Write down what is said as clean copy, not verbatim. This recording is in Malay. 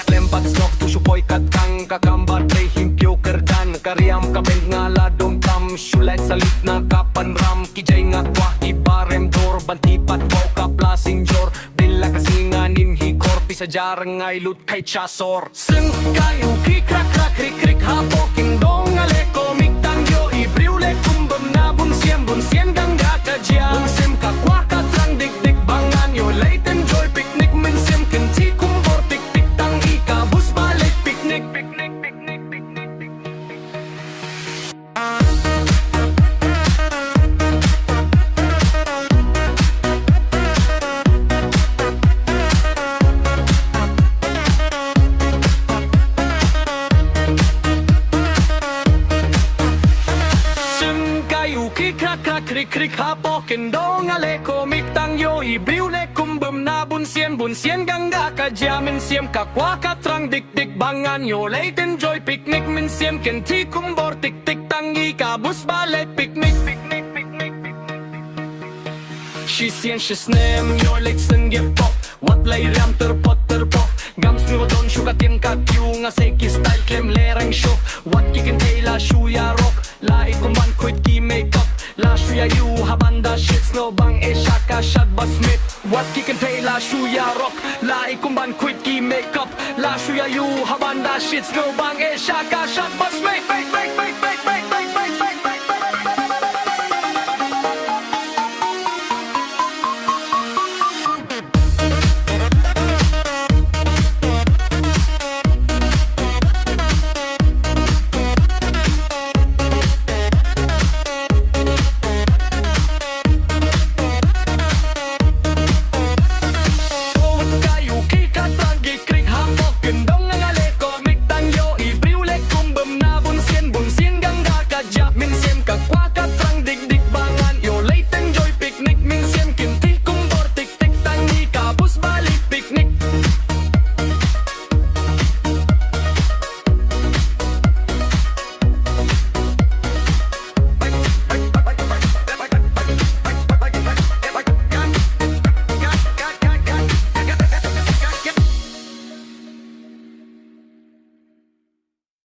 Lempat snok tu supoi katang kakambat rehim kyo kerdan Kariam kabeng ngaladong tam Syulet salit na kapan ram Kijay nga kwa ibarem dor Bantipat wow kaplasing jor Bila kasinganin hikor Pisa jarang ngay lut kay chasor Seng kayo kikrak krak krik krik hapo Kindong aleko migtangyo Ibriule kumbam na bunsiem bunsiem gangga kajya Bunsiem kakwa katrang dik dik bangan yo Late enjoy picnic minsiem kenti kumbor tik tik tang ika bus balik picnic picnic picnic picnic Krik krik hapo kendong aleko miktang yo Ibriw le kumbam na bunsien bunsien gangga kajamin siem kakwa katrang dik dik bangan yo Late enjoy picnic min siem kenti kumbor tik tik tangi kabus balet picnic picnic picnic She sien she snem yo late seng give pop What lay ram terpot terpok Gams mi rodon shukatin kakyu nga seki style klem lerang show What kikin tela shuya rock Lai kumban kuit ki makeup La shuya you habanda shit snow bang e shaka shot but smith What kikin tela shuya rock Lai kumban kuit ki makeup La shuya you habanda shit snow bang e shaka shot